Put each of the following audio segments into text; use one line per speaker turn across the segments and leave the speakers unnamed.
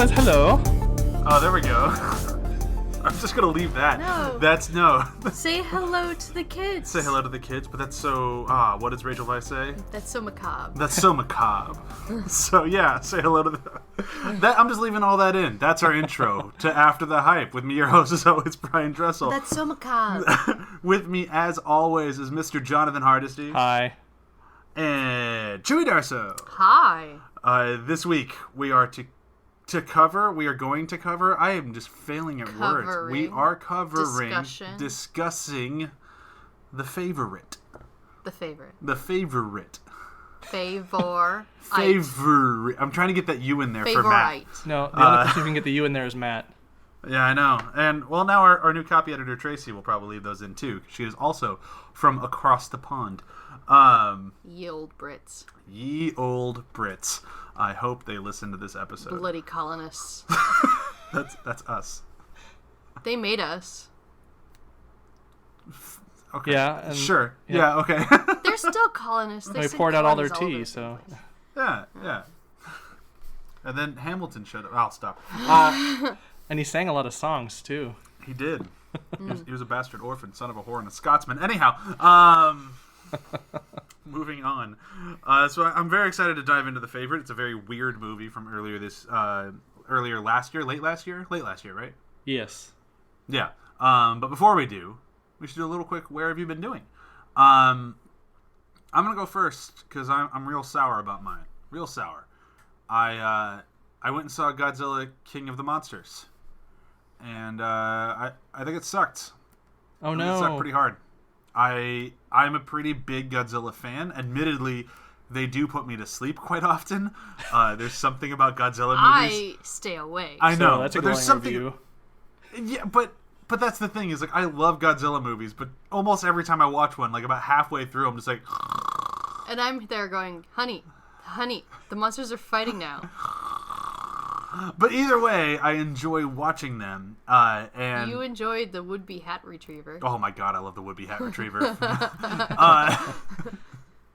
says hello.
Oh, there we go. I'm just gonna leave that.
No.
That's no.
Say hello to the kids.
Say hello to the kids, but that's so. What does Rachel Weisz say?
That's so macabre.
That's so macabre. So yeah, say hello to that. I'm just leaving all that in. That's our intro to After the Hype with me, your host, as always, Brian Dressel.
That's so macabre.
With me, as always, is Mr. Jonathan Hardesty.
Hi.
And CHEWIE Darso.
Hi.
This week we are going to cover. I am just failing at words. We are discussing The Favorite.
The favorite.
The Favorite.
Favor.
Favorite. I'm trying to get that U in there for Matt.
No, the only person who can get the U in there is Matt.
Yeah, I know. And, well, now our new copy editor, Tracy, will probably leave those in, too. She is also from across the pond.
Ye old Brits.
Ye old Brits. I hope they listen to this episode.
Bloody colonists.
That's us.
They made us.
Okay.
Yeah.
Sure. Yeah, okay.
They're still colonists.
They poured out all their tea, so...
Yeah. And then Hamilton showed up. I'll stop.
And he sang a lot of songs, too.
He did. He was a bastard orphan, son of a whore and a Scotsman. Anyhow, moving on. So I'm very excited to dive into The Favorite. It's a very weird movie from earlier last year, late last year, right?
Yes.
Yeah. But before we do, we should do a little quick. Where have you been doing? I'm gonna go first because I'm real sour about mine. Real sour. I went and saw Godzilla King of the Monsters, and I think it sucked.
Oh no!
It sucked pretty hard. I'm a pretty big Godzilla fan. Admittedly, they do put me to sleep quite often. There's something about Godzilla movies.
I stay awake.
I know,
So that's a
but there's
glowing
something.
review.
Yeah, but that's the thing is like I love Godzilla movies, but almost every time I watch one, like about halfway through, I'm just like.
And I'm there going, honey, the monsters are fighting now.
But either way, I enjoy watching them. And
You enjoyed the would-be hat retriever.
oh my god, I love the would-be hat retriever.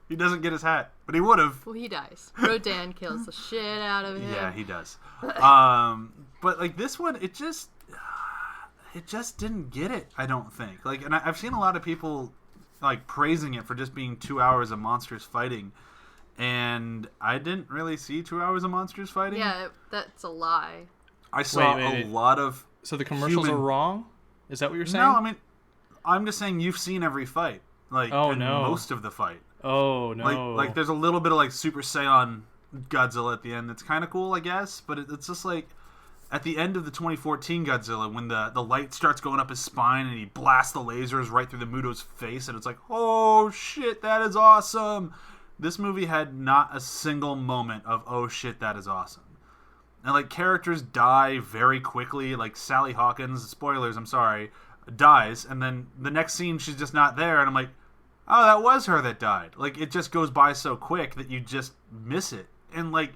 He doesn't get his hat, but he would have.
Well, he dies. Rodan kills the shit out of him.
Yeah, he does. But like this one, it just didn't get it. I don't think. Like, and I've seen a lot of people like praising it for just being 2 hours of monsters fighting. And I didn't really see 2 hours of monsters fighting.
Yeah, that's a lie.
I saw
Wait.
a lot of.
So the commercials are wrong? Is that what you're saying?
No, I mean, I'm just saying you've seen every fight, like most of the fight.
Oh no!
Like there's a little bit of like Super Saiyan Godzilla at the end. That's kind of cool, I guess. But it's just like at the end of the 2014 Godzilla, when the light starts going up his spine and he blasts the lasers right through the Muto's face, and it's like, oh shit, that is awesome. This movie had not a single moment of, oh shit, that is awesome. And like characters die very quickly. Like Sally Hawkins, spoilers, I'm sorry, dies, and then the next scene she's just not there, and I'm like, oh, that was her that died. Like it just goes by so quick that you just miss it. And like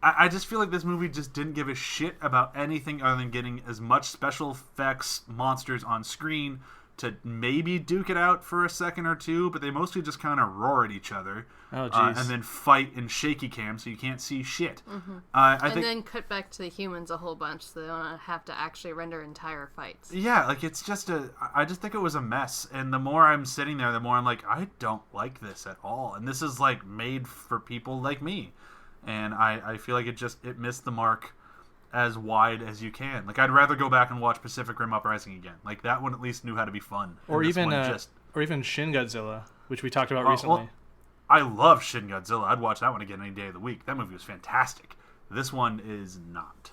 I just feel like this movie just didn't give a shit about anything other than getting as much special effects monsters on screen to maybe duke it out for a second or two, but they mostly just kind of roar at each other.
Oh, jeez.
And then fight in shaky cam so you can't see shit.
Mm-hmm.
I think,
then cut back to the humans a whole bunch so they don't have to actually render entire fights.
yeah, like it's just I just think it was a mess. And the more I'm sitting there, the more I'm like, I don't like this at all. And this is like made for people like me. And I feel like it missed the mark as wide as you can. Like I'd rather go back and watch Pacific Rim Uprising again. Like that one at least knew how to be fun.
Or even Shin Godzilla, which we talked about recently.
Well, I love Shin Godzilla. I'd watch that one again any day of the week. That movie was fantastic. This one is not.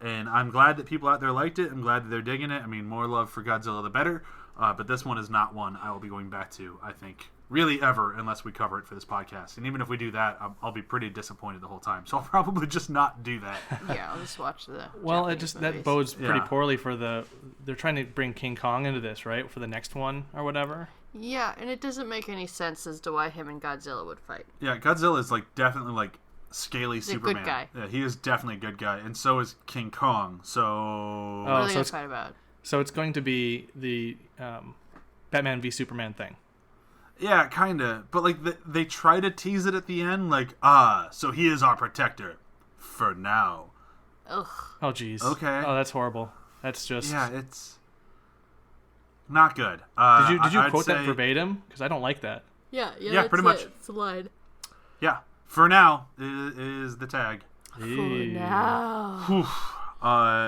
And I'm glad that people out there liked it. I'm glad that they're digging it. I mean, more love for Godzilla the better. But this one is not one I will be going back to, I think, really ever, unless we cover it for this podcast. And even if we do that, I'll be pretty disappointed the whole time. So I'll probably just not do that.
Yeah, I'll just watch the
Well,
Japanese movies.
that bodes pretty
Yeah.
poorly for they're trying to bring King Kong into this, right? For the next one or whatever.
Yeah, and it doesn't make any sense as to why him and Godzilla would fight.
Yeah, Godzilla is like definitely like scaly
He's a
Superman.
good guy.
Yeah, he is definitely a good guy, and so is King Kong. So
What are they
so
going
it's-
to fight about?
So it's going to be the Batman v Superman thing.
yeah, kind of. But like they try to tease it at the end, like so he is our protector for now.
Ugh.
Oh, jeez.
Okay.
Oh, that's horrible. That's just...
Yeah, it's not good.
Did you
I'd
quote that
say-
verbatim? Because I don't like that.
Yeah,
Yeah, pretty much.
It's a line.
Yeah, for now is the tag.
For now.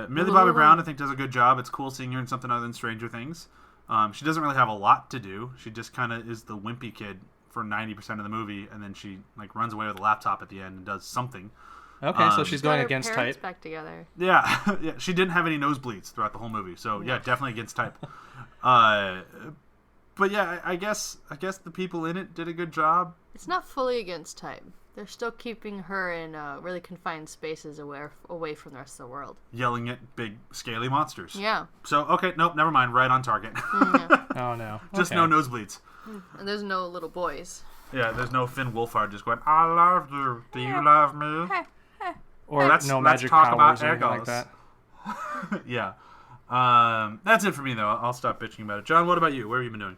Millie Bobby Brown, I think, does a good job. It's cool seeing her in something other than Stranger Things. She doesn't really have a lot to do. She just kind of is the wimpy kid for 90% of the movie, and then she like runs away with a laptop at the end and does something.
Okay, so she's going
Got her
against
parents
type.
back together.
Yeah, yeah. She didn't have any nosebleeds throughout the whole movie, so yeah, definitely against type. But yeah, I guess the people in it did a good job.
It's not fully against type. They're still keeping her in really confined spaces away from the rest of the world.
Yelling at big scaly monsters.
Yeah.
So okay, nope, never mind. Right on target.
Oh, no.
Just
Okay.
no nosebleeds.
And there's no little boys.
Yeah, there's no Finn Wolfhard just going, I love you. Do you love me?
Or
Let's
magic
talk
powers
about
or anything like
Yorgos.
that.
Yeah. That's it for me, though. I'll stop bitching about it. John, what about you? What have you been doing?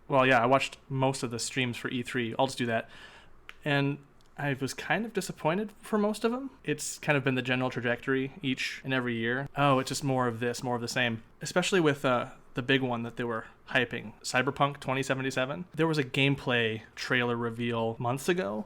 Well, yeah, I watched most of the streams for E3. I'll just do that. And I was kind of disappointed for most of them. It's kind of been the general trajectory each and every year. Oh, it's just more of this, more of the same. Especially with the big one that they were hyping, Cyberpunk 2077. There was a gameplay trailer reveal months ago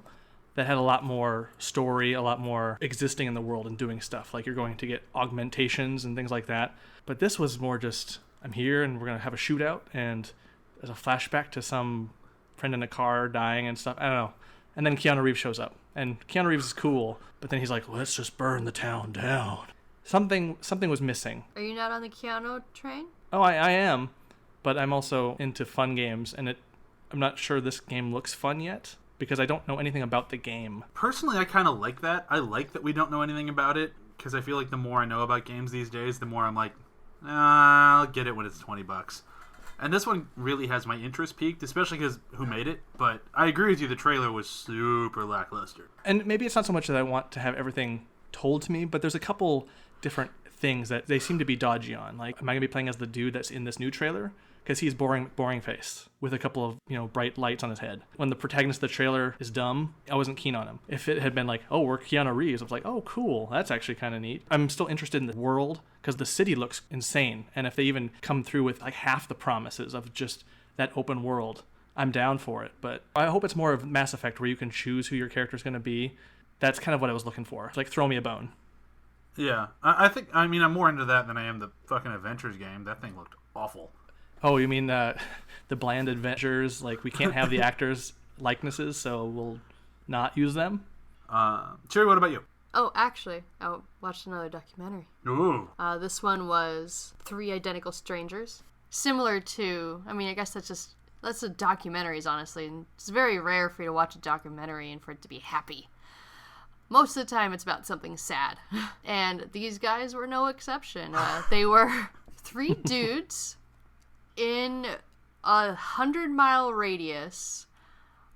that had a lot more story, a lot more existing in the world and doing stuff. Like you're going to get augmentations and things like that. But this was more just, I'm here and we're going to have a shootout, and there's a flashback to some friend in a car dying and stuff. I don't know. And then Keanu Reeves shows up. And Keanu Reeves is cool, but then he's like, let's just burn the town down. Something was missing.
Are you not on the Keanu train?
Oh, I am. But I'm also into fun games, and I'm not sure this game looks fun yet, because I don't know anything about the game.
Personally, I kind of like that. I like that we don't know anything about it, because I feel like the more I know about games these days, the more I'm like, I'll get it when it's $20. And this one really has my interest peaked, especially because who made it. But I agree with you, the trailer was super lackluster.
And maybe it's not so much that I want to have everything told to me, but there's a couple different things that they seem to be dodgy on. Like, am I going to be playing as the dude that's in this new trailer? Because he's boring face with a couple of, bright lights on his head. When the protagonist of the trailer is dumb, I wasn't keen on him. If it had been like, oh, we're Keanu Reeves, I was like, oh, cool, that's actually kind of neat. I'm still interested in the world because the city looks insane. And if they even come through with like half the promises of just that open world, I'm down for it. But I hope it's more of Mass Effect where you can choose who your character's going to be. That's kind of what I was looking for. Like, throw me a bone.
Yeah, I'm more into that than I am the fucking Adventures game. That thing looked awful.
Oh, you mean the bland adventures? Like, we can't have the actors' likenesses, so we'll not use them?
Cherry, what about you?
Oh, actually, I watched another documentary.
Ooh.
This one was 3 Identical Strangers. Similar to, I guess that's a documentaries, honestly. And it's very rare for you to watch a documentary and for it to be happy. Most of the time, it's about something sad. And these guys were no exception. They were 3 dudes in a 100-mile radius,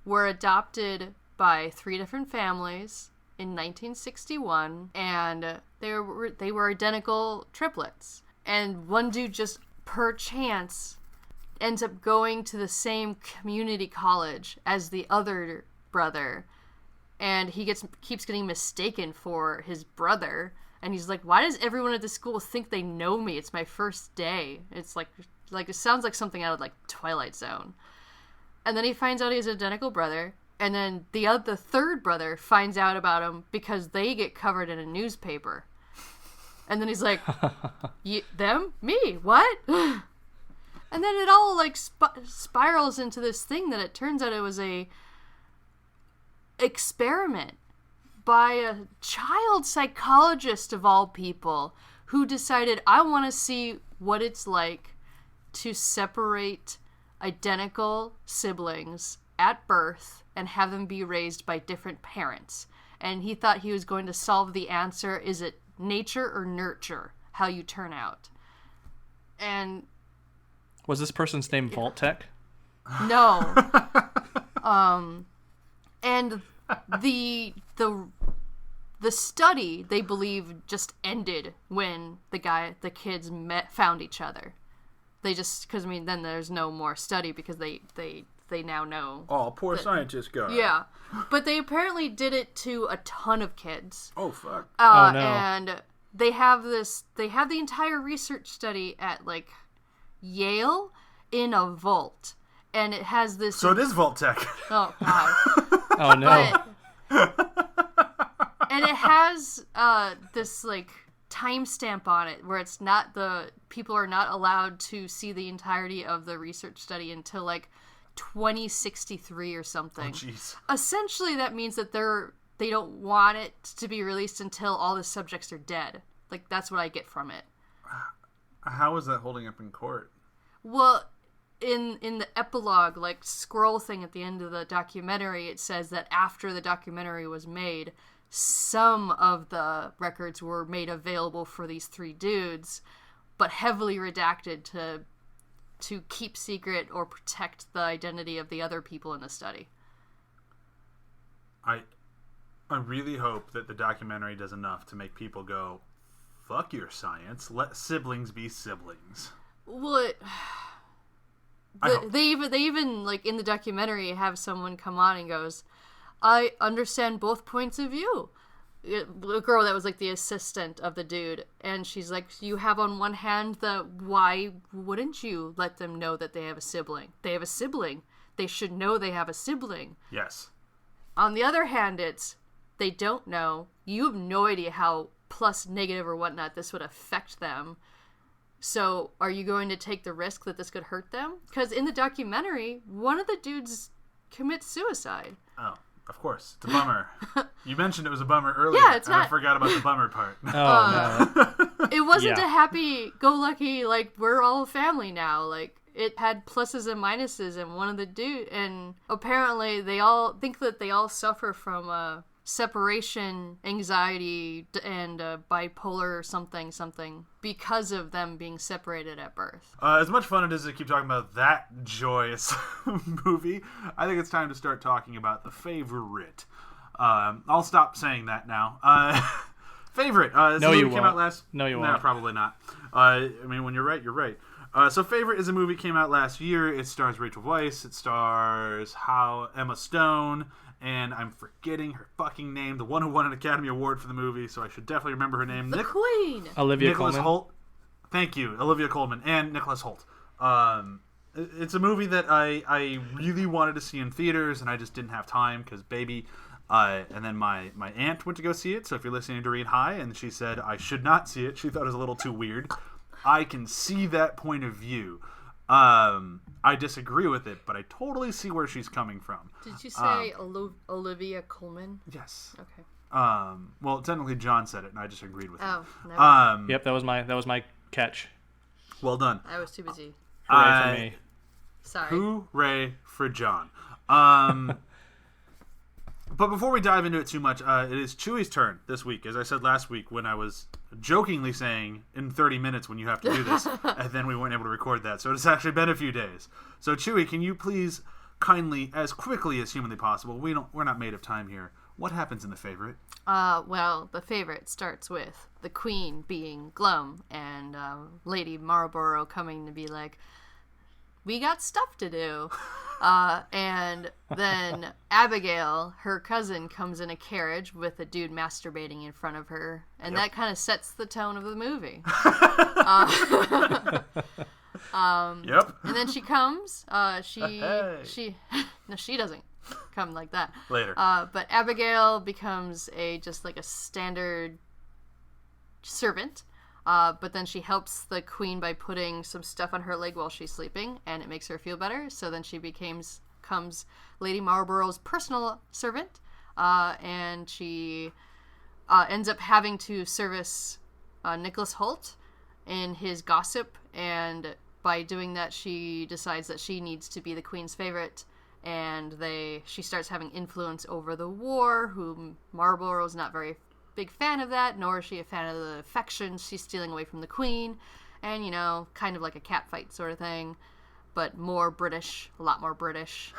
were adopted by 3 different families in 1961, and they were identical triplets. And one dude just per chance ends up going to the same community college as the other brother, and he keeps getting mistaken for his brother. And he's like, why does everyone at this school think they know me? It's my first day. It's like it sounds like something out of like Twilight Zone. And then he finds out he's an identical brother. And then the third brother finds out about him because they get covered in a newspaper. And then he's like, them? Me? What? And then it all like spirals into this thing that it turns out it was a experiment by a child psychologist of all people who decided, I want to see what it's like to separate identical siblings at birth and have them be raised by different parents. And he thought he was going to solve the answer, is it nature or nurture, how you turn out? And
was this person's name Vault Tech?
no. And the study, they believe, just ended when the kids found each other. They just, because then there's no more study because they now know.
Oh, poor scientist guy.
Yeah, but they apparently did it to a ton of kids.
Oh fuck.
Oh no.
And they have the entire research study at, like, Yale in a vault. And it has this...
So it is Vault Tech.
Oh, God.
Oh, no.
And it has this, like, timestamp on it where it's not people are not allowed to see the entirety of the research study until, like, 2063 or something.
Oh, jeez.
Essentially, that means that they don't want it to be released until all the subjects are dead. Like, that's what I get from it.
How is that holding up in court?
Well, in the epilogue, like, scroll thing at the end of the documentary, it says that after the documentary was made, some of the records were made available for these three dudes, but heavily redacted to keep secret or protect the identity of the other people in the study.
I really hope that the documentary does enough to make people go, fuck your science, let siblings be siblings.
Well, they even like in the documentary have someone come on and goes, I understand both points of view. A girl that was like the assistant of the dude, and she's like, you have on one hand why wouldn't you let them know that they have a sibling? They have a sibling. They should know they have a sibling.
Yes.
On the other hand, it's they don't know. You have no idea how plus, negative, or whatnot this would affect them. So are you going to take the risk that this could hurt them? Because in the documentary, one of the dudes commits suicide.
Oh, of course. It's a bummer. You mentioned it was a bummer earlier.
Yeah, it's
and
not...
I forgot about the bummer part.
Oh, no.
It wasn't a happy-go-lucky, like, we're all family now. Like, it had pluses and minuses, and one of the dude, and apparently they all think that they all suffer from separation anxiety and bipolar something because of them being separated at birth.
As much fun it is to keep talking about that joyous movie, I think it's time to start talking about the favorite. I'll stop saying that now. Favorite.
No, you
came
won't.
Out last...
No, you
Nah,
won't.
probably not. I mean, when you're right, you're right. So Favorite is a movie came out last year. It stars Rachel Weisz. It stars Emma Stone. And I'm forgetting her fucking name. The one who won an Academy Award for the movie, so I should definitely remember her name.
The Queen!
Olivia
Nicholas
Coleman.
Holt. Thank you, Olivia Coleman and Nicholas Holt. It's a movie that I really wanted to see in theaters, and I just didn't have time because baby. And then my aunt went to go see it, so if you're listening to Read High, and she said I should not see it. She thought it was a little too weird. I can see that point of view. I disagree with it, but I totally see where she's coming from.
Did you say Olivia Coleman?
Yes.
Okay.
Well, technically John said it, and I just agreed with him.
Oh, never.
Yep, that was my catch.
Well done.
I was too busy.
Hooray for me.
Sorry.
Hooray for John. But before we dive into it too much, it is CHEWIE's turn this week. As I said last week when I was jokingly saying in 30 minutes when you have to do this, and then we weren't able to record that. So it's actually been a few days. So CHEWIE, can you please kindly, as quickly as humanly possible, we're not made of time here, what happens in the favorite?
Well, the favorite starts with the Queen being glum and Lady Marlborough coming to be like, we got stuff to do. And then Abigail, her cousin, comes in a carriage with a dude masturbating in front of her. And that kind of sets the tone of the movie.
Yep.
And then she comes. She no, she doesn't come like that.
Later.
But Abigail becomes just like a standard servant. But then she helps the Queen by putting some stuff on her leg while she's sleeping, and it makes her feel better. So then she becomes Lady Marlborough's personal servant, and she ends up having to service Nicholas Holt in his gossip, and by doing that, she decides that she needs to be the Queen's favorite, and she starts having influence over the war, whom Marlborough's not very big fan of that, nor is she a fan of the affections she's stealing away from the Queen, and kind of like a catfight sort of thing, but more British, a lot more British,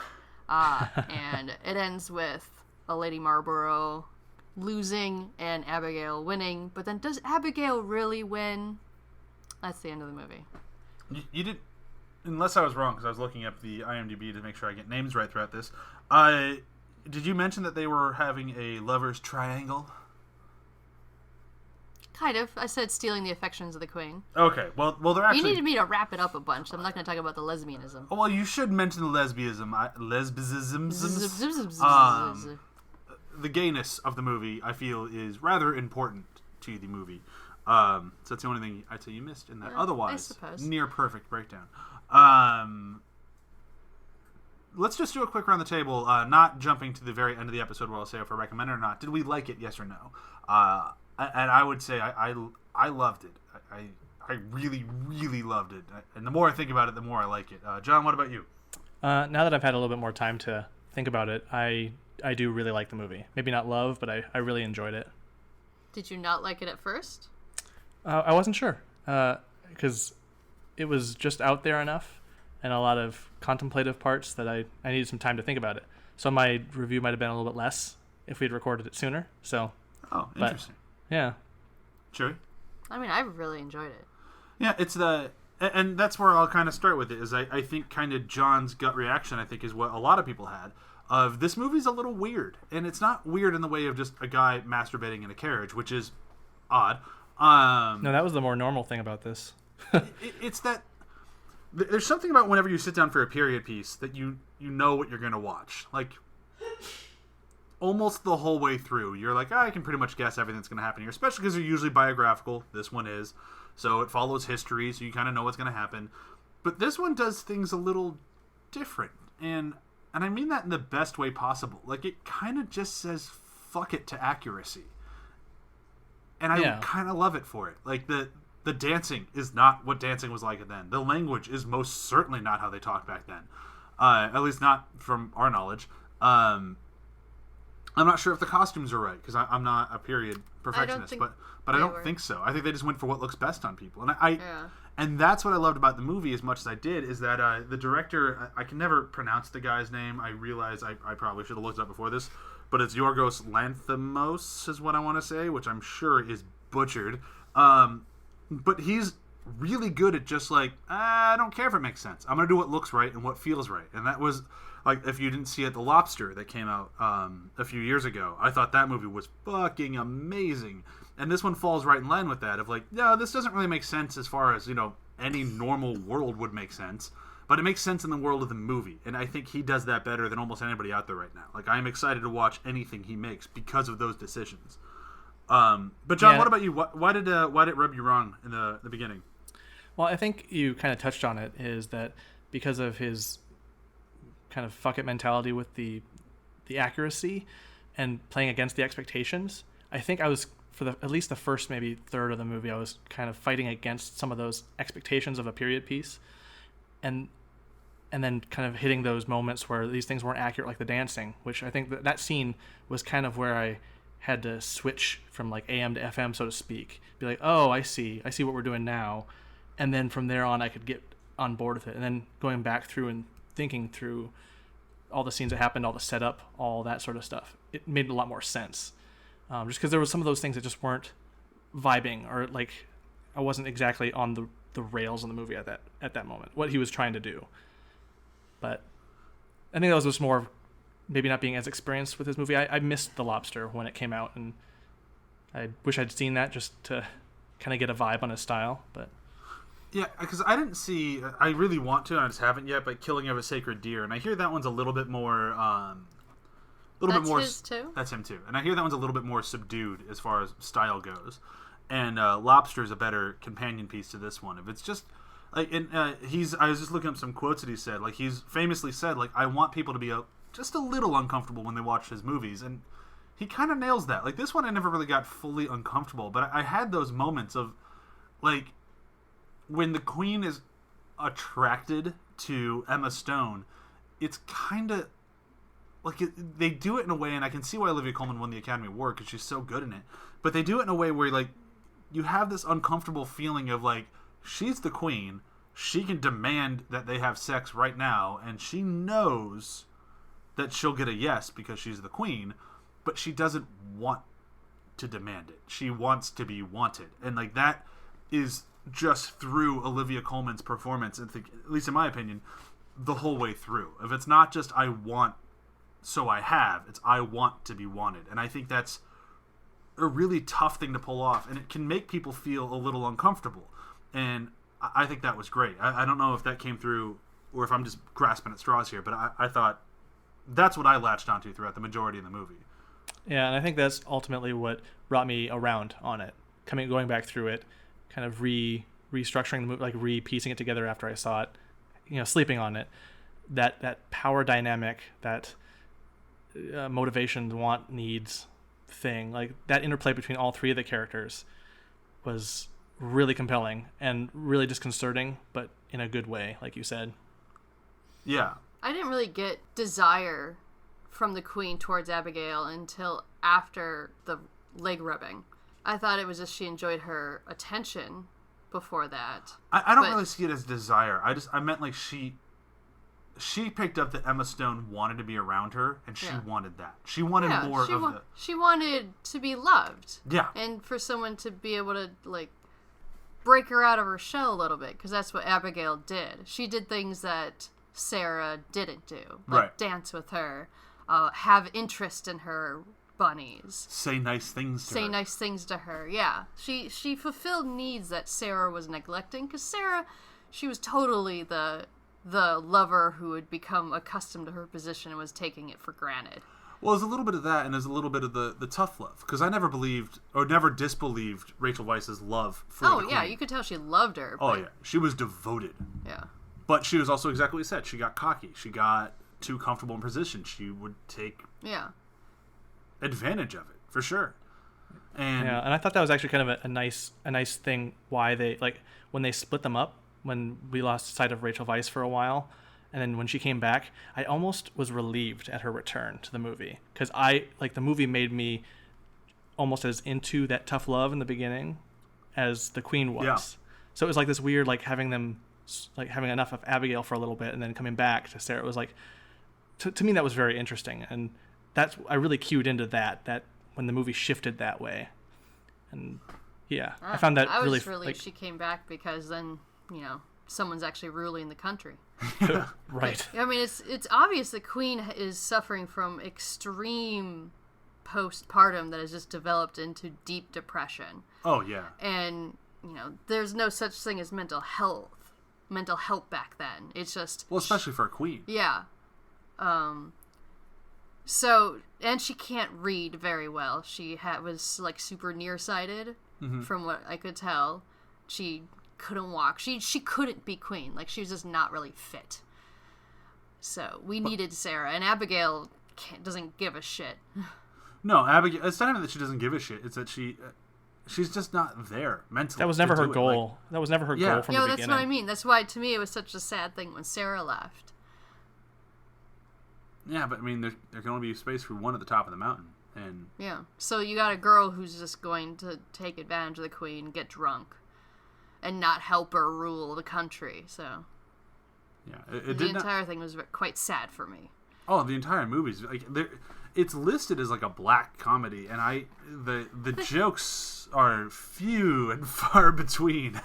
and it ends with a Lady Marlborough losing and Abigail winning. But then, does Abigail really win? That's the end of the movie.
You did, unless I was wrong, because I was looking up the IMDb to make sure I get names right throughout this. Did you mention that they were having a lover's triangle?
Kind of. I said stealing the affections of the queen.
Okay, well, they're actually...
You needed me to wrap it up a bunch. I'm not going to talk about the lesbianism.
Well, you should mention the lesbianism. The gayness of the movie, I feel, is rather important to the movie. So that's the only thing I'd say you missed in that. Otherwise, near perfect breakdown. Let's just do a quick round the table, not jumping to the very end of the episode where I'll say if I recommend it or not. Did we like it, yes or no? And I would say I loved it. I really, really loved it. And the more I think about it, the more I like it. John, what about you?
Now that I've had a little bit more time to think about it, I do really like the movie. Maybe not love, but I really enjoyed it.
Did you not like it at first?
I wasn't sure, because it was just out there enough and a lot of contemplative parts that I needed some time to think about it. So my review might have been a little bit less if we had recorded it sooner. So.
Oh, interesting.
Yeah.
Chewie?
I mean, I really enjoyed it.
Yeah, and that's where I'll kind of start with it, is I think kind of John's gut reaction, I think, is what a lot of people had, of this movie's a little weird. And it's not weird in the way of just a guy masturbating in a carriage, which is odd.
No, that was the more normal thing about this.
It's that there's something about whenever you sit down for a period piece that you know what you're going to watch. Like, almost the whole way through, you're like, I can pretty much guess everything that's going to happen here, especially because they're usually biographical. This one is. So it follows history, so you kind of know what's going to happen. But this one does things a little different. And I mean that in the best way possible. Like, it kind of just says fuck it to accuracy. And I kind of love it for it. Like, the dancing is not what dancing was like then. The language is most certainly not how they talked back then. At least not from our knowledge. I'm not sure if the costumes are right, because I'm not a period perfectionist, but I don't think so. I think they just went for what looks best on people, and that's what I loved about the movie as much as I did, is that the director, I can never pronounce the guy's name. I realize I probably should have looked it up before this, but it's Yorgos Lanthimos is what I want to say, which I'm sure is butchered. But he's really good at just like, I don't care if it makes sense. I'm gonna do what looks right and what feels right, and that was. Like, if you didn't see it, The Lobster that came out a few years ago, I thought that movie was fucking amazing. And this one falls right in line with that, of like, no, this doesn't really make sense as far as, any normal world would make sense. But it makes sense in the world of the movie. And I think he does that better than almost anybody out there right now. Like, I'm excited to watch anything he makes because of those decisions. But John, what about you? Why did it rub you wrong in the beginning?
Well, I think you kind of touched on it, is that because of his kind of fuck it mentality with the accuracy and playing against the expectations, I think I was, for at least the first maybe third of the movie, I was kind of fighting against some of those expectations of a period piece, and then kind of hitting those moments where these things weren't accurate, like the dancing, which I think that scene was kind of where I had to switch from like AM to FM, so to speak, be like, oh, I see what we're doing now, and then from there on I could get on board with it, and then going back through and thinking through all the scenes that happened, all the setup, all that sort of stuff, it made a lot more sense. Just because there was some of those things that just weren't vibing, or like I wasn't exactly on the rails in the movie at that moment, what he was trying to do. But I think that was just more maybe not being as experienced with his movie. I missed The Lobster when it came out, and I wish I'd seen that just to kind of get a vibe on his style, but...
Yeah, because I really want to, and I just haven't yet, but Killing of a Sacred Deer, and I hear that one's a little bit more,
That's his too?
That's him too. And I hear that one's a little bit more subdued as far as style goes. And Lobster's a better companion piece to this one. If it's just, like, I was just looking up some quotes that he said, like, he's famously said, like, I want people to be just a little uncomfortable when they watch his movies, and he kind of nails that. Like, this one I never really got fully uncomfortable, but I had those moments of, like, when the Queen is attracted to Emma Stone, it's kind of like they do it in a way, and I can see why Olivia Coleman won the Academy Award, because she's so good in it. But they do it in a way where, like, you have this uncomfortable feeling of, like, she's the Queen, she can demand that they have sex right now, and she knows that she'll get a yes because she's the Queen, but she doesn't want to demand it. She wants to be wanted, and like that is just through Olivia Coleman's performance, I think, at least in my opinion, the whole way through. If it's not just I want, so I have, it's I want to be wanted. And I think that's a really tough thing to pull off, and it can make people feel a little uncomfortable. And I think that was great. I don't know if that came through or if I'm just grasping at straws here, but I thought that's what I latched onto throughout the majority of the movie.
Yeah, and I think that's ultimately what brought me around on it. Going back through it, kind of restructuring the movie, like re-piecing it together after I saw it, sleeping on it. That power dynamic, that motivation, want, needs thing, like that interplay between all three of the characters was really compelling and really disconcerting, but in a good way, like you said.
Yeah.
I didn't really get desire from the Queen towards Abigail until after the leg rubbing. I thought it was just she enjoyed her attention before that.
I don't really see it as desire. I meant like she picked up that Emma Stone wanted to be around her, and she wanted that. She wanted more of the...
She wanted to be loved.
Yeah.
And for someone to be able to, like, break her out of her shell a little bit, because that's what Abigail did. She did things that Sarah didn't do. Like dance with her, have interest in her bunnies.
Say nice things
to her, yeah. She fulfilled needs that Sarah was neglecting, because Sarah, she was totally the lover who had become accustomed to her position and was taking it for granted.
Well, there's a little bit of that, and there's a little bit of the tough love, because I never believed or never disbelieved Rachel Weisz's love for the Queen.
You could tell she loved her.
Oh yeah, she was devoted.
Yeah.
But she was also exactly what you said. She got cocky. She got too comfortable in position. She would take advantage of it, for sure. And
I thought that was actually kind of a nice thing, why they, like, when they split them up, when we lost sight of Rachel Weisz for a while, and then when she came back, I almost was relieved at her return to the movie, because the movie made me almost as into that tough love in the beginning as the Queen was.
Yeah.
So it was like this weird, like, having enough of Abigail for a little bit and then coming back to Sarah. It was like, to me, that was very interesting, and I really cued into that when the movie shifted that way. And I found that
I was
really
just relieved she came back, because then, someone's actually ruling the country.
Right.
I mean, it's obvious the Queen is suffering from extreme postpartum that has just developed into deep depression.
Oh yeah.
And there's no such thing as mental help back then. It's just,
well, especially for a queen.
Yeah. So, and she can't read very well. She was like super nearsighted, from what I could tell. She couldn't walk. She couldn't be queen. Like, she was just not really fit. So we needed Sarah, and Abigail doesn't give a shit.
No, Abigail. It's not even that she doesn't give a shit. It's that she's just not there mentally.
That was never her goal. That was never her goal from the beginning.
That's what I mean. That's why, to me, it was such a sad thing when Sarah left.
Yeah, but I mean, there can only be space for one at the top of the mountain, and
so you got a girl who's just going to take advantage of the Queen, get drunk, and not help her rule the country. So the entire thing was quite sad for me.
Oh, the entire movie's like it's listed as like a black comedy, and the jokes are few and far between.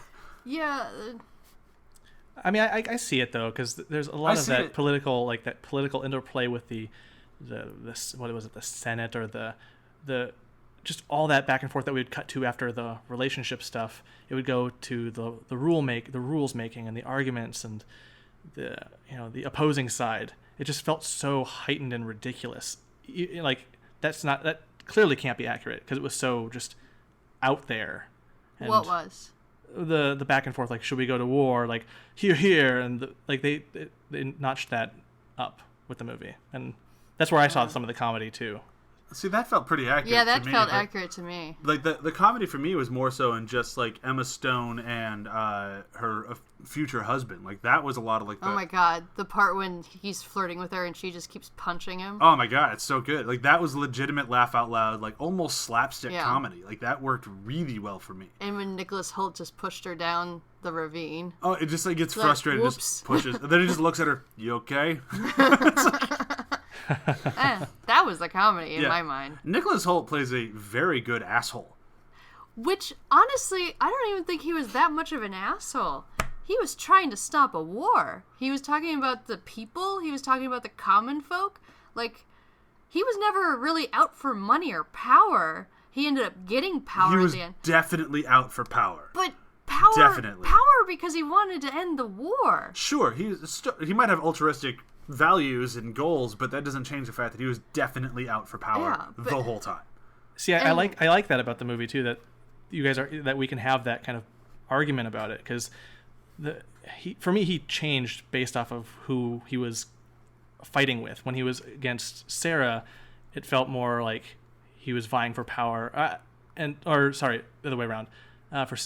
Yeah.
I mean, I see it though, because there's a lot of that political interplay with the what was it, the Senate, or the just all that back and forth that we would cut to after the relationship stuff. It would go to the rules making and the arguments and the opposing side. It just felt so heightened and ridiculous. Like that clearly can't be accurate, because it was so just out there. And
what was?
The back and forth, like, should we go to war, like here, and they notched that up with the movie, and that's where I saw some of the comedy too.
See, that felt pretty accurate.
Yeah, that felt accurate to me.
Like the comedy for me was more so in just like Emma Stone and her future husband. Like that was a lot of like. Oh
my god, the part when he's flirting with her and she just keeps punching him.
Oh my god, it's so good. Like that was legitimate laugh out loud, like almost slapstick comedy. Like that worked really well for me.
And when Nicholas Hoult just pushed her down the ravine.
Oh, it just like gets frustrated, and just pushes, and then he just looks at her. You okay?
That was the comedy in my mind.
Nicholas Hoult plays a very good asshole.
Which, honestly, I don't even think he was that much of an asshole. He was trying to stop a war. He was talking about the people. He was talking about the common folk. Like, he was never really out for money or power. He ended up getting power
He
at
was
the end.
definitely out for power.
But power because he wanted to end the war.
Sure, he might have altruistic values and goals, but that doesn't change the fact that he was definitely out for power the whole time.
See, I like that about the movie too, that you guys that we can have that kind of argument about it, because for me he changed based off of who he was fighting with. When he was against Sarah, it felt more like he was vying for power, the other way around. For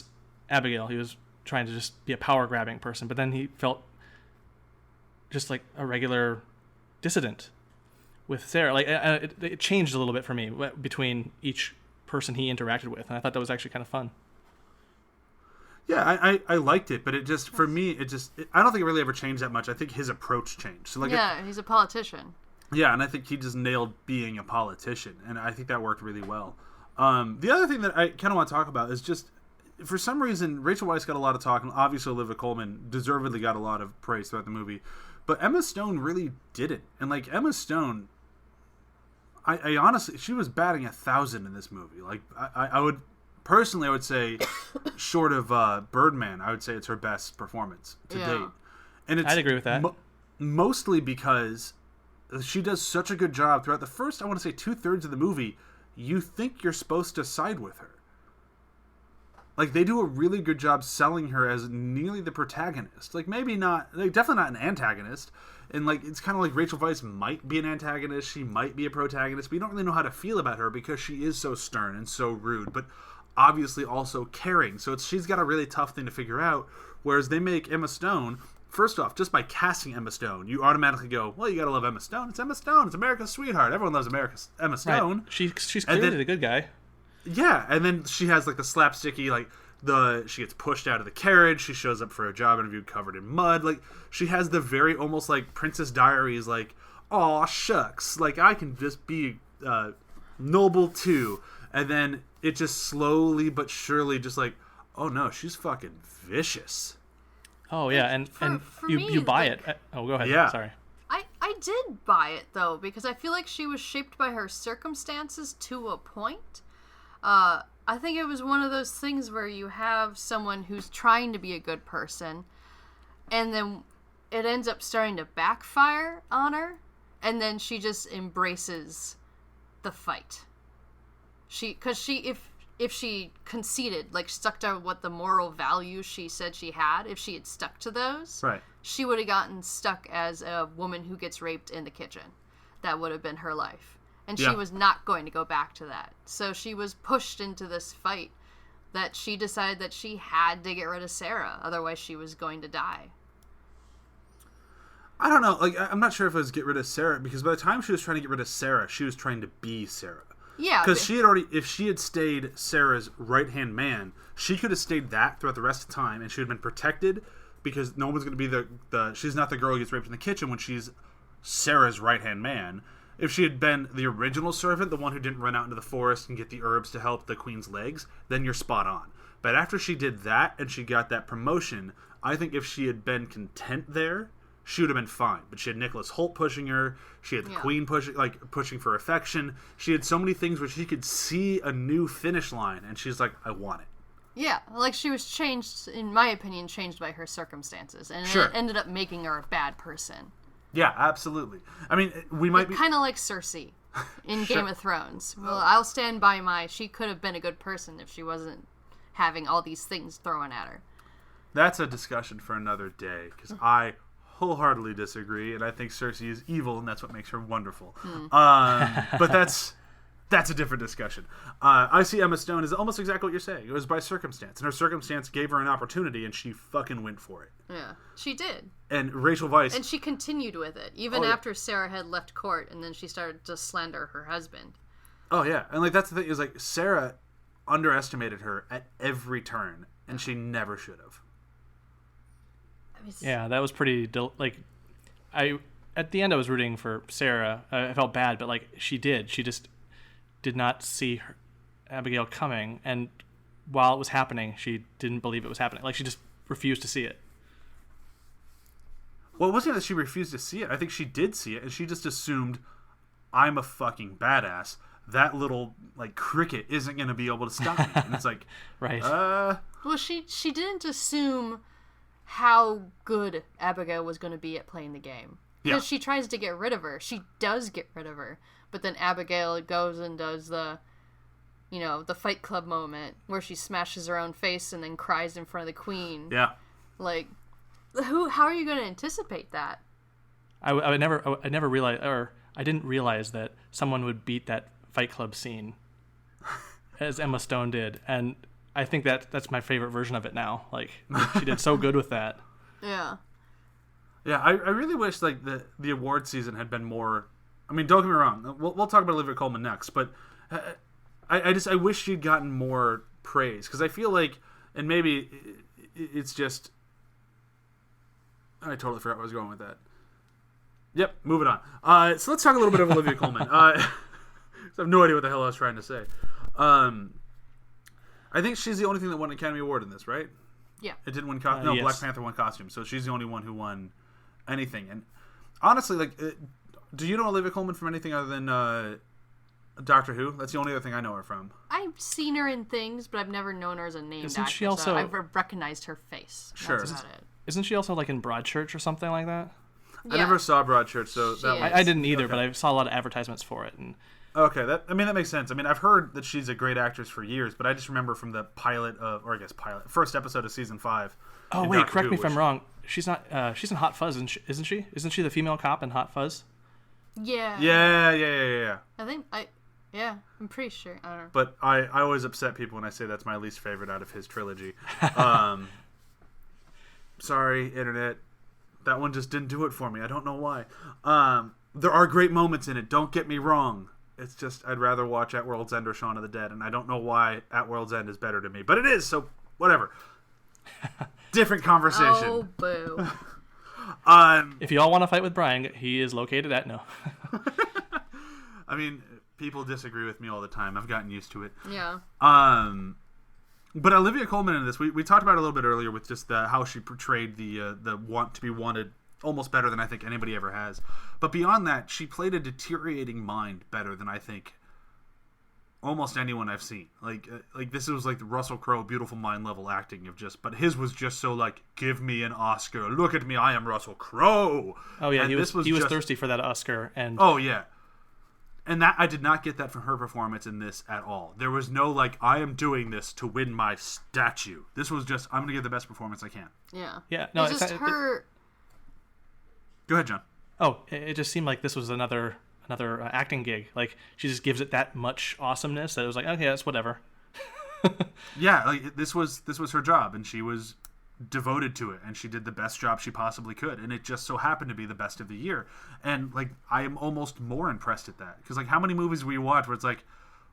Abigail, he was trying to just be a power grabbing person, but then he felt just like a regular dissident with Sarah. Like it changed a little bit for me between each person he interacted with, and I thought that was actually kind of fun.
Yeah, I liked it, but it just, for me, I don't think it really ever changed that much. I think his approach changed. So
he's a politician.
Yeah, and I think he just nailed being a politician, and I think that worked really well. The other thing that I kind of want to talk about is just, for some reason, Rachel Weisz got a lot of talk, and obviously Olivia Coleman deservedly got a lot of praise throughout the movie, but Emma Stone really didn't. And, like, Emma Stone, I honestly, she was batting 1,000 in this movie. Like, I would say, short of Birdman, I would say it's her best performance to date. And I'd
agree with that.
Mostly because she does such a good job throughout the first, I want to say, 2/3 of the movie. You think you're supposed to side with her. Like, they do a really good job selling her as nearly the protagonist. Like, maybe not, like, definitely not an antagonist. And, like, it's kind of like Rachel Weisz might be an antagonist, she might be a protagonist, but you don't really know how to feel about her because she is so stern and so rude, but obviously also caring. So she's got a really tough thing to figure out, whereas they make Emma Stone, first off, just by casting Emma Stone, you automatically go, well, you gotta love Emma Stone. It's Emma Stone. It's America's sweetheart. Everyone loves Emma Stone.
Right. She's clearly the good guy.
Yeah, and then she has, like, the slapsticky, like, she gets pushed out of the carriage. She shows up for a job interview covered in mud. Like, she has the very almost like Princess Diaries, like, aw, shucks. Like, I can just be noble too. And then it just slowly but surely just like, oh no, she's fucking vicious.
Oh yeah, and you buy it. Oh, go ahead.
Yeah.
Sorry.
I did buy it though, because I feel like she was shaped by her circumstances to a point. I think it was one of those things where you have someone who's trying to be a good person, and then it ends up starting to backfire on her, and then she just embraces the fight. If she conceded, like, stuck to what the moral values she said she had, if she had stuck to those,
right,
she would have gotten stuck as a woman who gets raped in the kitchen. That would have been her life. And she was not going to go back to that. So she was pushed into this fight that she decided that she had to get rid of Sarah. Otherwise, she was going to die.
I don't know. Like, I'm not sure if it was get rid of Sarah, because by the time she was trying to get rid of Sarah, she was trying to be Sarah.
Yeah.
Because if she had stayed Sarah's right-hand man, she could have stayed that throughout the rest of the time, and she would have been protected, because no one's going to be she's not the girl who gets raped in the kitchen when she's Sarah's right-hand man. If she had been the original servant, the one who didn't run out into the forest and get the herbs to help the queen's legs, then you're spot on. But after she did that and she got that promotion, I think if she had been content there, she would have been fine. But she had Nicholas Hoult pushing her. She had the queen pushing for affection. She had so many things where she could see a new finish line, and she's like, I want it.
Yeah, like, she was changed, in my opinion, changed by her circumstances. And
Sure.
It ended up making her a bad person.
Yeah, absolutely. I mean, we might be
kind of like Cersei in
Sure.
Game of Thrones. Well, I'll stand by she could have been a good person if she wasn't having all these things thrown at her.
That's a discussion for another day, because I wholeheartedly disagree, and I think Cersei is evil, and that's what makes her wonderful. But that's a different discussion. I see Emma Stone as almost exactly what you're saying. It was by circumstance, and her circumstance gave her an opportunity, and she fucking went for it.
Yeah, she did.
And Rachel Weisz...
And she continued with it, even after Sarah had left court, and then she started to slander her husband.
Oh, yeah. And, like, that's the thing, is, like, Sarah underestimated her at every turn, and she never should have.
Yeah, that was pretty... at the end I was rooting for Sarah. I felt bad, but, like, she just did not see Abigail coming, and while it was happening, she didn't believe it was happening. Like, she just refused to see it.
Well, it wasn't that she refused to see it. I think she did see it, and she just assumed, I'm a fucking badass. that little like cricket isn't going to be able to stop me. And it's like,
Right.
Well, she didn't assume how good Abigail was going to be at playing the game. Because she tries to get rid of her. She does get rid of her. But then Abigail goes and does the Fight Club moment where she smashes her own face and then cries in front of the queen.
Yeah.
Like, how are you going to anticipate that?
I never realized, or I didn't realize that someone would beat that Fight Club scene as Emma Stone did. And I think that's my favorite version of it now. Like, she did so good with that.
Yeah.
Yeah, I really wish like the award season had been more. I mean, don't get me wrong. We'll talk about Olivia Coleman next, but I wish she'd gotten more praise because I feel like, and maybe it's just. I totally forgot where I was going with that. Yep, moving on. So let's talk a little bit of Olivia Coleman. I have no idea what the hell I was trying to say. I think she's the only thing that won an Academy Award in this, right?
Yeah.
It didn't win
Yes.
Black Panther won costume, so she's the only one who won anything. And honestly, like, do you know Olivia Coleman from anything other than Doctor Who? That's the only other thing I know her from.
I've seen her in things, but I've never known her as a named
Isn't
actor.
she also-
So I've recognized her face.
Sure.
That's about it.
Isn't she also like in Broadchurch or something like that?
I never saw Broadchurch, so
She
that
is.
was,
I didn't either,
okay.
but I saw a lot of advertisements for it. And
Okay, that makes sense. I mean, I've heard that she's a great actress for years, but I just remember from the first episode of season 5.
oh
in
wait,
Doctor
correct
Who,
me if I'm
which-
wrong. She's not. She's in Hot Fuzz, isn't she? Isn't she the female cop in Hot Fuzz?
Yeah.
Yeah.
I'm pretty sure. I don't know.
But I always upset people when I say that's my least favorite out of his trilogy. Sorry, internet. That one just didn't do it for me. I don't know why. There are great moments in it. Don't get me wrong. It's just I'd rather watch At World's End or Shaun of the Dead, and I don't know why At World's End is better to me, but it is. So whatever. Different conversation.
Oh, boo.
If you all want to fight with Brian, he is located at no.
I mean, people disagree with me all the time. I've gotten used to it.
Yeah.
But Olivia Coleman in this, we talked about it a little bit earlier with just how she portrayed the want to be wanted almost better than I think anybody ever has. But beyond that, she played a deteriorating mind better than I think almost anyone I've seen. Like this was like the Russell Crowe Beautiful Mind level acting of just, but his was just so like, give me an Oscar. Look at me, I am Russell Crowe.
Oh yeah,
And
he was
just-
thirsty for that Oscar, and
Oh yeah. And that I did not get that from her performance in this at all. There was no like, I am doing this to win my statue. This was just, I'm going to give the best performance I can.
Yeah.
yeah, no,
It's just her.
Go ahead, John.
it just seemed like this was another acting gig. Like she just gives it that much awesomeness that it was like, okay, that's whatever.
Yeah, like this was her job, and she was devoted to it, and she did the best job she possibly could, and it just so happened to be the best of the year. And like, I am almost more impressed at that because like, how many movies we watch where it's like,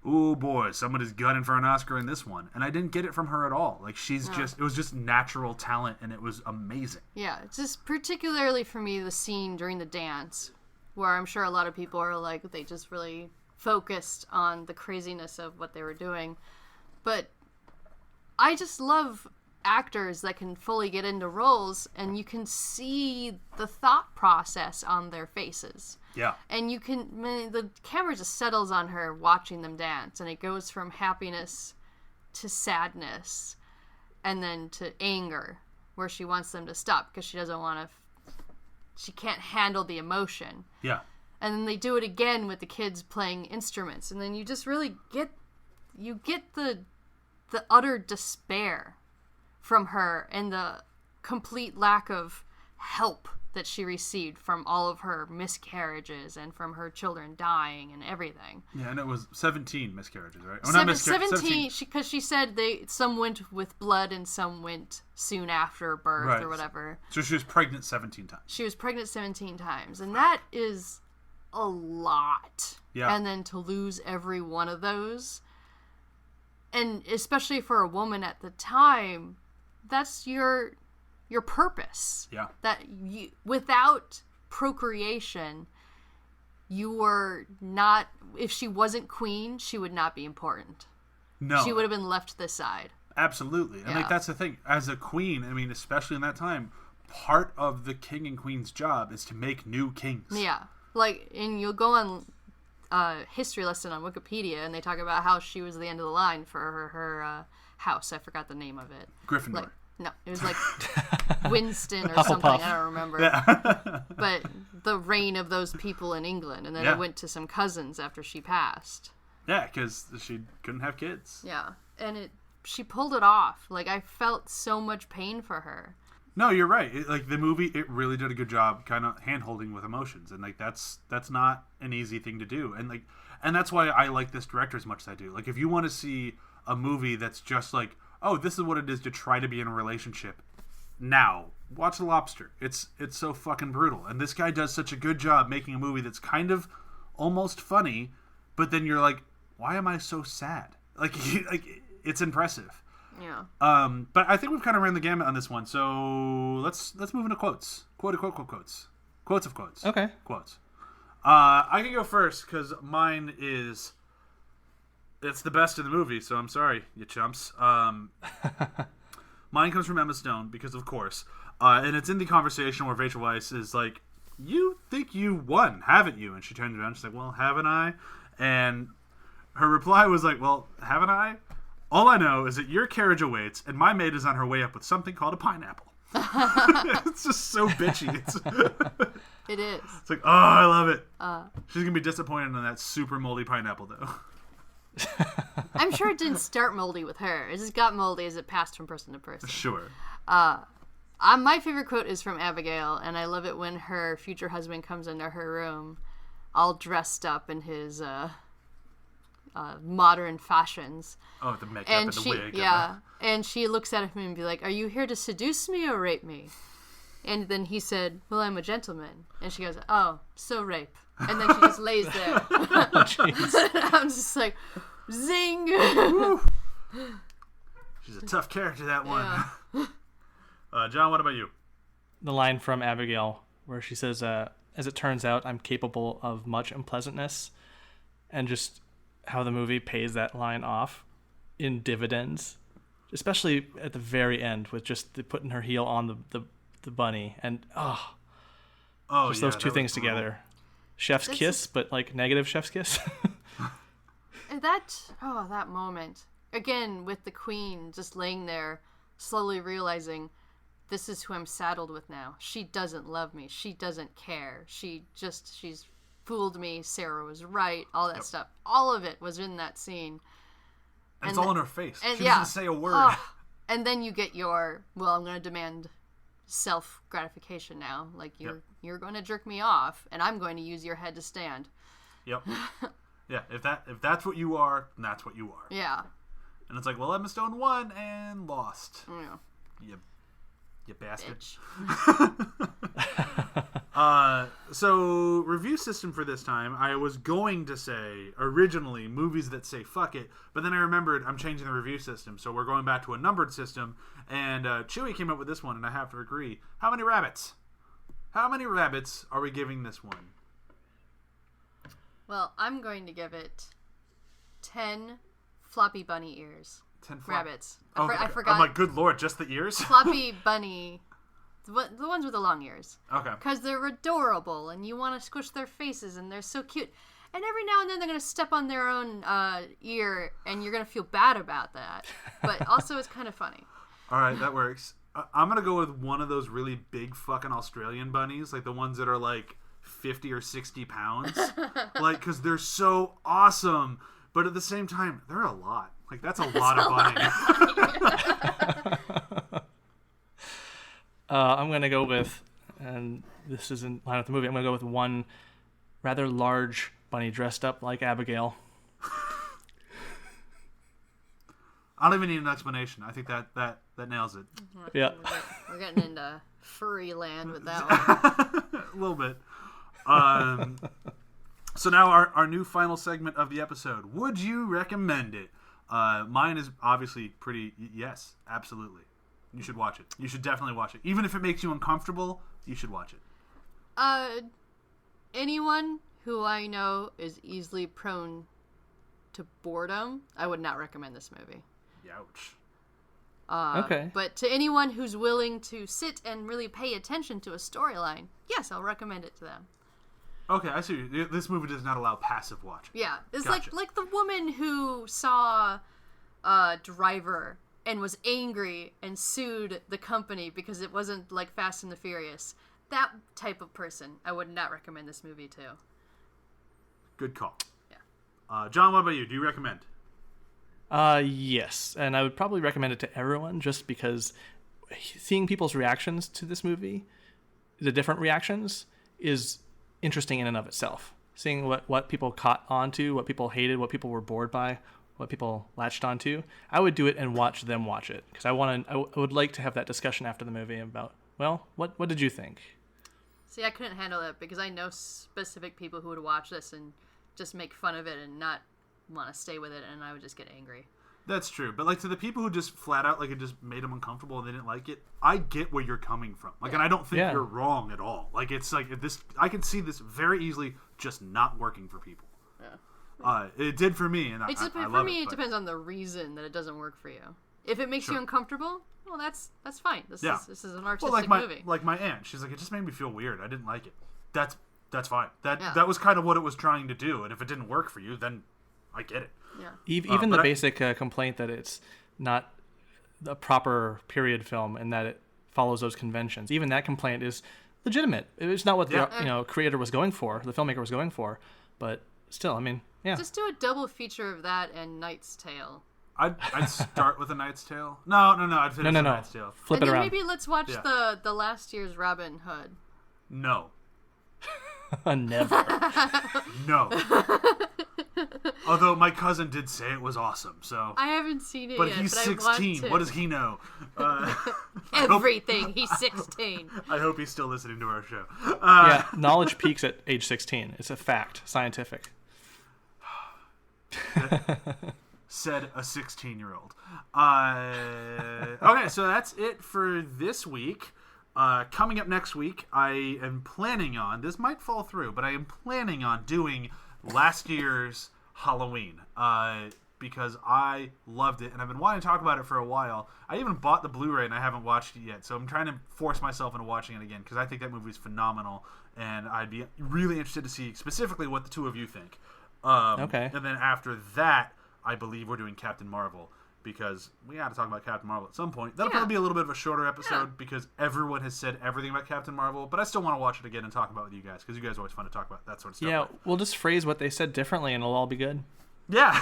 oh boy, somebody's gunning for an Oscar in this one, and I didn't get it from her at all. Like she's just, it was just natural talent, and it was amazing.
Yeah. It's just particularly for me the scene during the dance, where I'm sure a lot of people are like, they just really focused on the craziness of what they were doing. But I just love actors that can fully get into roles and you can see the thought process on their faces.
Yeah.
And you can, the camera just settles on her watching them dance, and it goes from happiness to sadness and then to anger, where she wants them to stop because she doesn't want to, she can't handle the emotion.
Yeah.
And then they do it again with the kids playing instruments, and then you just really get the utter despair from her and the complete lack of help that she received from all of her miscarriages and from her children dying and everything.
Yeah, and it was 17 miscarriages, right? Oh,
Seven,
not miscarriages,
17, because she said some went with blood and some went soon after birth,
Right.
or whatever.
So she was pregnant 17 times.
She was pregnant 17 times, and that is a lot.
Yeah.
And then to lose every one of those, and especially for a woman at the time, that's your purpose.
Yeah.
That you, without procreation, you were not, if she wasn't queen, she would not be important.
No.
She would have been left to the side.
Absolutely. And like,
Yeah.
that's the thing. As a queen, I mean, especially in that time, part of the king and queen's job is to make new kings.
Yeah. Like, and you'll go on history lesson on Wikipedia, and they talk about how she was the end of the line for her house. I forgot the name of it.
Gryffindor.
Like, no, it was like Winston or something. I don't remember.
Yeah.
But the reign of those people in England, and then it went to some cousins after she passed.
Yeah, because she couldn't have kids.
Yeah, and she pulled it off. Like, I felt so much pain for her.
No, you're right. Like, the movie, it really did a good job kind of hand-holding with emotions. And, like, that's not an easy thing to do. And that's why I like this director as much as I do. Like, if you want to see a movie that's just like, oh, this is what it is to try to be in a relationship now, watch Lobster. It's so fucking brutal. And this guy does such a good job making a movie that's kind of almost funny, but then you're like, why am I so sad? Like it's impressive.
Yeah.
But I think we've kind of ran the gamut on this one, so let's move into quotes. Quotes of quotes.
Okay.
Quotes. I can go first because mine is it's the best in the movie. So I'm sorry, you chumps. Mine comes from Emma Stone because, of course, and it's in the conversation where Rachel Weisz is like, "You think you won, haven't you?" And she turns around, and she's like, "Well, haven't I?" And her reply was like, "Well, haven't I? All I know is that your carriage awaits, and my maid is on her way up with something called a pineapple." It's just so bitchy.
It is.
It's like, oh, I love it. She's going to be disappointed in that super moldy pineapple, though.
I'm sure it didn't start moldy with her. It just got moldy as it passed from person to person.
Sure.
My favorite quote is from Abigail, and I love it when her future husband comes into her room all dressed up in his modern fashions.
Oh, the makeup and the wig.
Yeah. And she looks at him and be like, "Are you here to seduce me or rape me?" And then he said, "Well, I'm a gentleman." And she goes, "Oh, so rape." And then she just lays there. I'm just like, zing.
She's a tough character, that one.
Yeah.
John, what about you?
The line from Abigail where she says, "As it turns out, I'm capable of much unpleasantness," and just how the movie pays that line off in dividends, especially at the very end with just putting her heel on the bunny, and just those two things together. Chef's kiss, but like negative chef's kiss.
And that moment again with the queen just laying there, slowly realizing, this is who I'm saddled with now. She doesn't love me. She doesn't care. She's fooled me. Sarah was right. All that stuff. All of it was in that scene.
And it's all in her face. She doesn't say a word.
And then you get I'm going to demand self-gratification now. Like, you're going to jerk me off, and I'm going to use your head to stand.
Yep. Yeah, if that's what you are, then that's what you are.
Yeah.
And it's like, well, Emma Stone won and lost.
Yeah.
You bastard. So review system for this time, I was going to say originally movies that say fuck it, but then I remembered I'm changing the review system, so we're going back to a numbered system, and CHEWIE came up with this one, and I have to agree. How many rabbits? How many rabbits are we giving this one?
Well, I'm going to give it 10 floppy bunny ears.
10
rabbits.
I forgot. I'm like, good lord, just the ears?
Floppy bunny. The ones with the long ears.
Okay.
Because they're adorable, and you want to squish their faces, and they're so cute. And every now and then they're going to step on their own ear, and you're going to feel bad about that. But also it's kind of funny.
All right, that works. I'm going to go with one of those really big fucking Australian bunnies, like the ones that are like 50 or 60 pounds. Like, because they're so awesome. But at the same time, they're a lot. Like, that's a lot of bunny.
I'm going to go with, and this is in line with the movie, I'm going to go with one rather large bunny dressed up like Abigail.
I don't even need an explanation. I think that nails it.
Yeah.
We're getting into furry land with that one.
A little bit. So now our new final segment of the episode. Would you recommend it? Mine is obviously pretty, yes, absolutely. You should watch it. You should definitely watch it. Even if it makes you uncomfortable, you should watch it.
Anyone who I know is easily prone to boredom, I would not recommend this movie.
Ouch.
Okay.
But to anyone who's willing to sit and really pay attention to a storyline, yes, I'll recommend it to them.
Okay, I see. This movie does not allow passive watching.
Yeah, it's
Gotcha.
like the woman who saw Driver and was angry and sued the company because it wasn't like Fast and the Furious. That type of person, I would not recommend this movie to.
Good call.
Yeah.
John, what about you? Do you recommend?
Yes, and I would probably recommend it to everyone just because seeing people's reactions to this movie, the different reactions, is interesting in and of itself. Seeing what people caught onto, what people hated, what people were bored by, what people latched onto. I would do it and watch them watch it because I would like to have that discussion after the movie about, well, what did you think?
See, I couldn't handle it because I know specific people who would watch this and just make fun of it and not want to stay with it, and I would just get angry.
That's true, but like to the people who just flat out like it just made them uncomfortable and they didn't like it, I get where you're coming from. Like, and I don't think you're wrong at all. Like, it's like this. I can see this very easily just not working for people. Yeah. It did for me, and I love it.
It depends on the reason that it doesn't work for you. If it makes you uncomfortable, well, that's fine. This is an artistic movie.
Like my aunt, she's like, it just made me feel weird. I didn't like it. That's fine. That was kind of what it was trying to do, and if it didn't work for you, then I get it.
Yeah. Even the basic complaint that it's not a proper period film and that it follows those conventions, even that complaint is legitimate. It's not what the creator was going for, the filmmaker was going for, but still, I mean, yeah.
Just do a double feature of that and Knight's Tale.
I'd start with A Knight's Tale. No. I'd finish A Knight's Tale.
Flip it around.
Maybe let's watch the last year's Robin Hood.
No.
Never.
No. Although my cousin did say it was awesome, so
I haven't seen it
but
yet.
He's
but
16.
I want to.
What does he know?
Everything. He's 16.
I hope he's still listening to our show.
Knowledge peaks at age 16. It's a fact, scientific.
Said a 16-year-old. Okay, so that's it for this week. Coming up next week, I am planning on, this might fall through, but I am planning on doing last year's Halloween because I loved it, and I've been wanting to talk about it for a while. I even bought the Blu-ray, and I haven't watched it yet, so I'm trying to force myself into watching it again because I think that movie is phenomenal, and I'd be really interested to see specifically what the two of you think.
Okay.
And then after that, I believe we're doing Captain Marvel, because we got to talk about Captain Marvel at some point. That'll probably be a little bit of a shorter episode because everyone has said everything about Captain Marvel, but I still want to watch it again and talk about it with you guys because you guys are always fun to talk about that sort of stuff.
Yeah, we'll just phrase what they said differently and it'll all be good.
Yeah.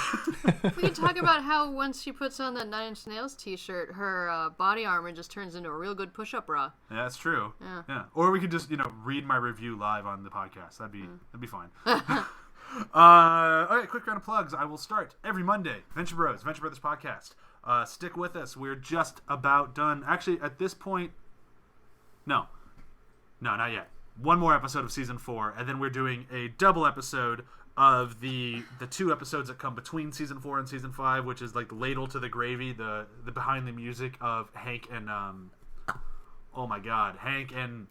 We can talk about how once she puts on that Nine Inch Nails t-shirt, her body armor just turns into a real good push-up bra.
Yeah, that's true. Yeah. Or we could just, read my review live on the podcast. That'd be fine. Okay, quick round of plugs. I will start every Monday. Venture Brothers Podcast. Stick with us. We're just about done. Actually, at this point, no, not yet. One more episode of season 4, and then we're doing a double episode of the 2 episodes that come between season 4 and season 5, which is like the ladle to the gravy, the behind the music of Hank and Hank and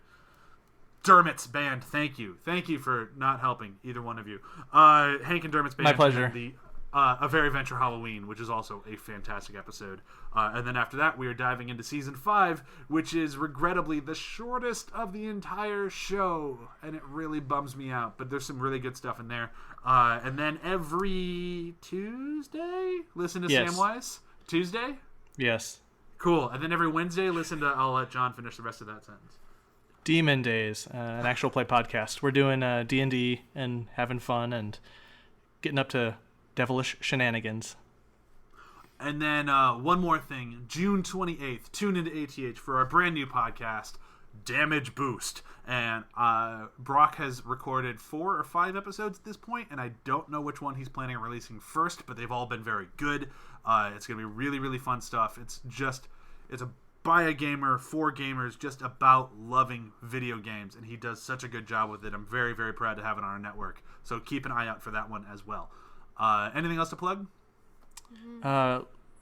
Dermot's band. Thank you for not helping either one of you. Hank and Dermot's band.
My pleasure.
And A Very Venture Halloween, which is also a fantastic episode. And then after that, we are diving into season 5, which is regrettably the shortest of the entire show, and it really bums me out. But there's some really good stuff in there. And then every Tuesday, listen to Samwise. Tuesday?
Yes.
Cool. And then every Wednesday, listen to. I'll let John finish the rest of that sentence.
Demon Days, an actual play podcast. We're doing D&D and having fun and getting up to devilish shenanigans.
And then one more thing. June 28th, tune into ATH for our brand new podcast, Damage Boost. And Brock has recorded 4 or 5 episodes at this point, and I don't know which one he's planning on releasing first, but they've all been very good. It's going to be really, really fun stuff. It's a by a gamer, for gamers, just about loving video games, and he does such a good job with it. I'm very, very proud to have it on our network. So keep an eye out for that one as well. Anything else to plug?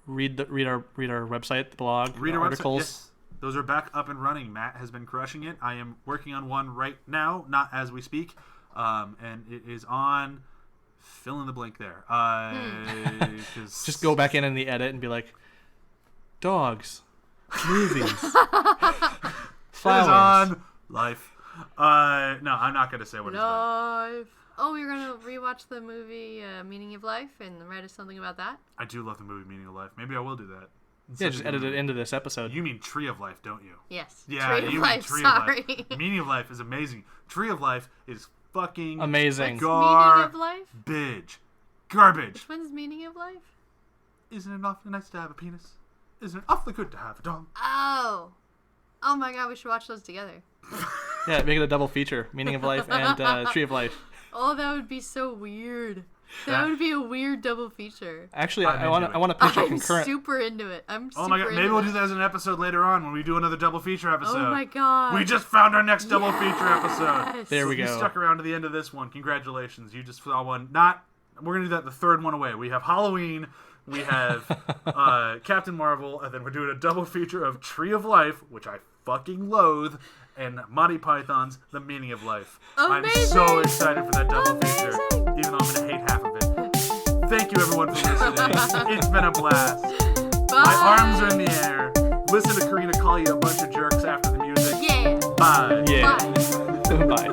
Read our website, the blog,
read our
articles.
Website. Yes. Those are back up and running. Matt has been crushing it. I am working on one right now, not as we speak, and it is on. Fill in the blank there.
Just go back in the edit and be like, dogs. Movies.
Flowers. On life. No, I'm not gonna say what it's about.
Life. Oh, you're gonna rewatch the movie Meaning of Life and write us something about that?
I do love the movie Meaning of Life. Maybe I will do that.
Yeah, just edit it into this episode.
You mean Tree of Life, don't you?
Yes.
Yeah,
Tree of
you
Life,
mean Tree
sorry.
of Life. Meaning of Life is amazing. Tree of Life is fucking
amazing.
Meaning of Life?
Garbage.
Which one's Meaning of Life?
Isn't it awfully nice to have a penis? Isn't it awfully good to have a dong?
Oh. Oh my god, we should watch those together.
Yeah, make it a double feature. Meaning of Life and Tree of Life.
Oh, that would be so weird. That would be a weird double feature.
Actually, I want to pitch a concurrent.
I'm super into it.
Oh my god, maybe we'll do that as an episode later on when we do another double feature episode.
Oh my god.
We just found our next double feature episode.
There we go.
You stuck around to the end of this one. Congratulations. You just saw one. We're going to do that the third one away. We have Halloween, we have Captain Marvel, and then we're doing a double feature of Tree of Life, which I fucking loathe, and Monty Python's The Meaning of Life.
Amazing.
I'm so excited for that double feature, even though I'm going to hate half of it. Thank you everyone for listening. It's been a blast.
Bye.
My arms are in the air. Listen to Karina call you a bunch of jerks after the music.
Yeah.
Bye.
Yeah.
Bye.
Bye.